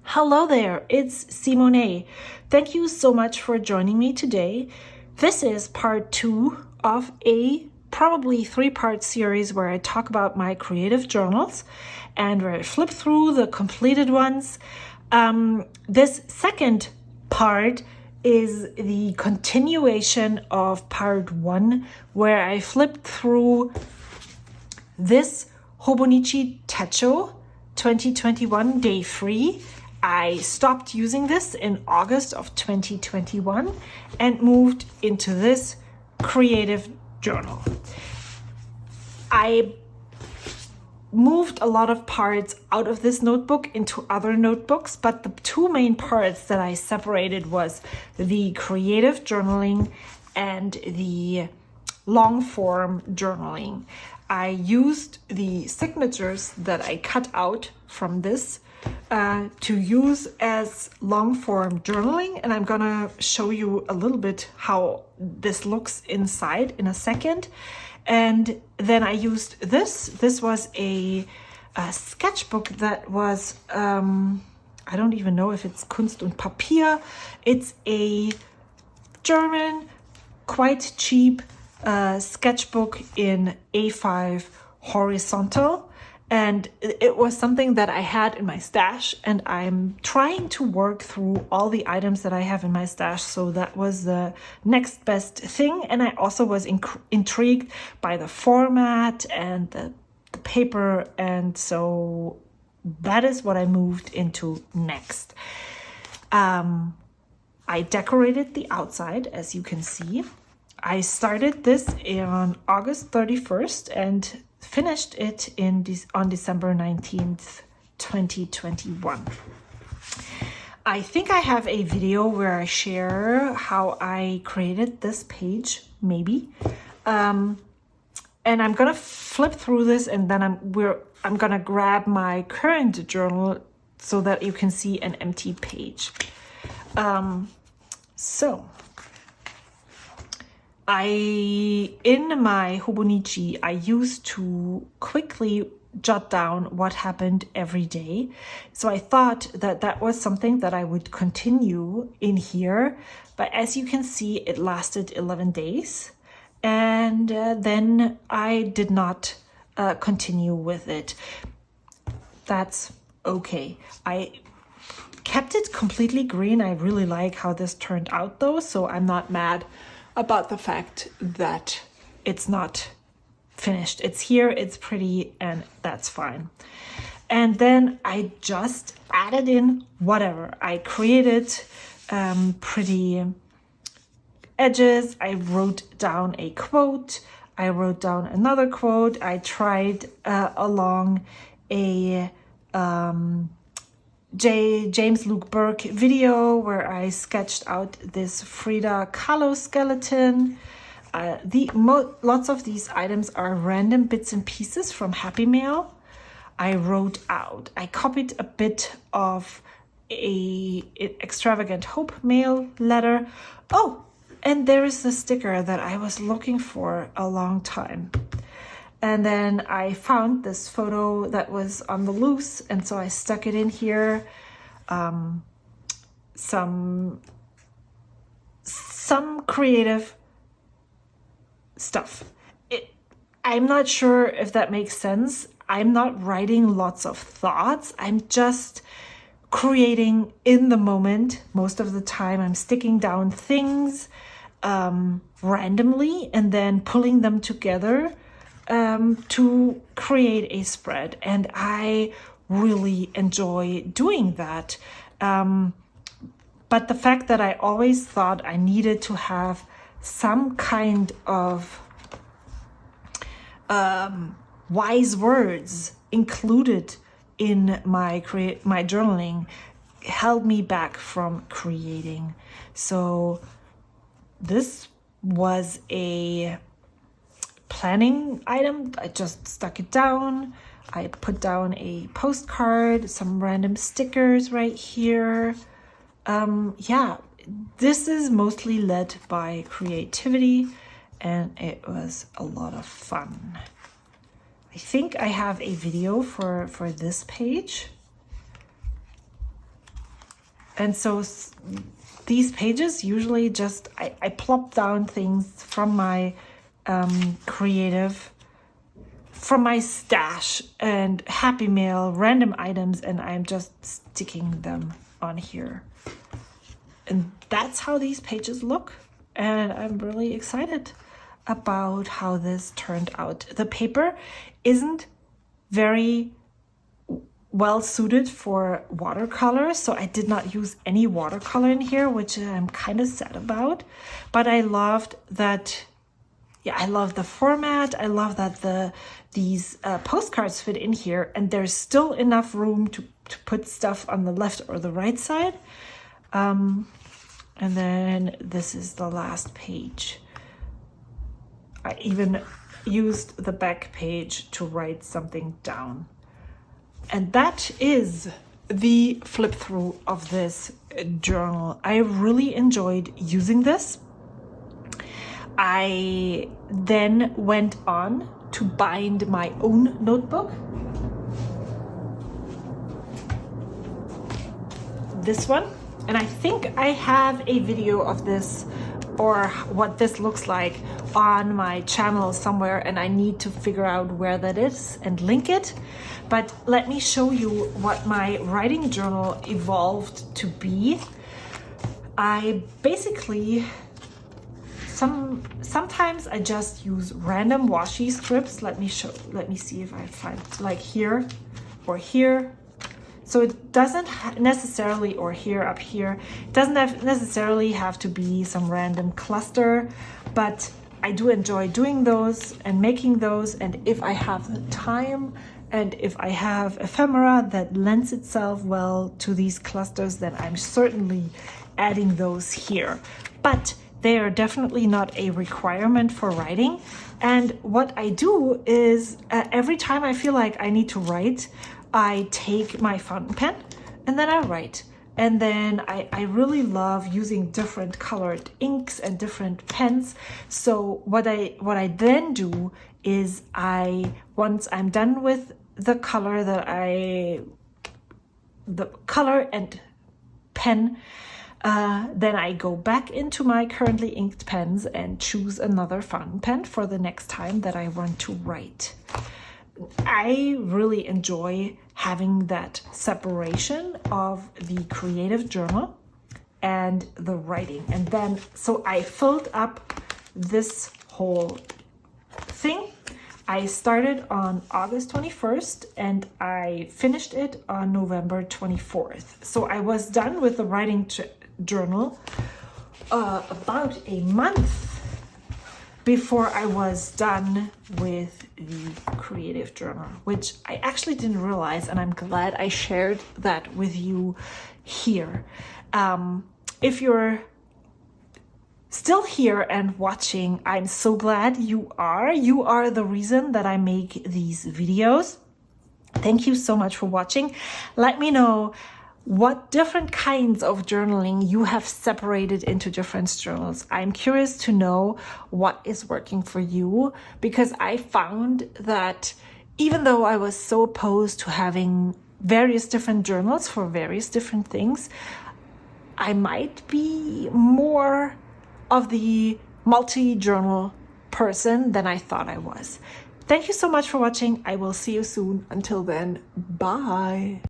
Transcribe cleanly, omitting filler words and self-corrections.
Hello there, it's Simone. Thank you so much for joining me today. This is part 2 of a probably 3-part series where I talk about my creative journals and where I flip through the completed ones. This second part is the continuation of part 1 where I flipped through this Hobonichi Techo 2021 day free. I stopped using this in August of 2021 and moved into this creative journal. I moved a lot of parts out of this notebook into other notebooks, but the two main parts that I separated was the creative journaling and the long form journaling. I used the signatures that I cut out from this to use as long form journaling, and I'm gonna show you a little bit how this looks inside in a second. And then I used this. This was a sketchbook that was, I don't even know if it's Kunst und Papier. It's a German, quite cheap sketchbook in A5 horizontal. And it was something that I had in my stash, and I'm trying to work through all the items that I have in my stash. So that was the next best thing. And I also was intrigued by the format and the paper. And so that is what I moved into next. I decorated the outside, as you can see. I started this on August 31st and finished it on December 19th, 2021. I think I have a video where I share how I created this page, maybe. And I'm gonna flip through this, and then I'm gonna grab my current journal so that you can see an empty page. In my Hobonichi, I used to quickly jot down what happened every day. So I thought that that was something that I would continue in here. But as you can see, it lasted 11 days. And then I did not continue with it. That's okay. I kept it completely green. I really like how this turned out though, so I'm not mad about the fact that it's not finished. It's here, it's pretty, and that's fine. And then I just added in whatever. I created pretty edges. I wrote down a quote. I wrote down another quote. I tried along a James Luke Burke video where I sketched out this Frida Kahlo skeleton. Lots of these items are random bits and pieces from Happy Mail. I copied a bit of a Extravagant Hope mail letter. Oh, and there is the sticker that I was looking for a long time. And then I found this photo that was on the loose, and so I stuck it in here. Some creative stuff. I'm not sure if that makes sense. I'm not writing lots of thoughts. I'm just creating in the moment. Most of the time I'm sticking down things randomly and then pulling them together to create a spread, and I really enjoy doing that. But the fact that I always thought I needed to have some kind of wise words included in my journaling held me back from creating. So this was a planning item. I just stuck it down. I put down a postcard, some random stickers right here. Yeah, this is mostly led by creativity, and it was a lot of fun. I think I have a video for this page. And so these pages usually just, I plop down things from my creative, from my stash and Happy Mail, random items, and I'm just sticking them on here. And that's how these pages look. And I'm really excited about how this turned out. The paper isn't very well suited for watercolor, so I did not use any watercolor in here, which I'm kind of sad about. But I loved that. Yeah, I love the format. I love that these postcards fit in here, and there's still enough room to put stuff on the left or the right side. And then this is the last page. I even used the back page to write something down. And that is the flip through of this journal. I really enjoyed using this. I then went on to bind my own notebook. This one. And I think I have a video of this, or what this looks like, on my channel somewhere, and I need to figure out where that is and link it. But let me show you what my writing journal evolved to be. I basically, sometimes I just use random washi strips. Let me see if I find, like here or here. So it doesn't necessarily, or here, up here, it doesn't necessarily have to be some random cluster, but I do enjoy doing those and making those. And if I have the time, and if I have ephemera that lends itself well to these clusters, then I'm certainly adding those here. But they are definitely not a requirement for writing. And what I do is every time I feel like I need to write, I take my fountain pen and then I write. And then I really love using different colored inks and different pens. So what I then do is once I'm done with the color and pen, then I go back into my currently inked pens and choose another fountain pen for the next time that I want to write. I really enjoy having that separation of the creative journal and the writing. And then, so I filled up this whole thing. I started on August 21st and I finished it on November 24th. So I was done with the writing journal about a month before I was done with the creative journal, which I actually didn't realize, and I'm glad I shared that with you here. If you're still here and watching, I'm so glad you are. You are the reason that I make these videos. Thank you so much for watching. Let me know what different kinds of journaling you have separated into different journals. I'm curious to know what is working for you, because I found that even though I was so opposed to having various different journals for various different things, I might be more of the multi-journal person than I thought I was. Thank you so much for watching. I will see you soon. Until then, bye.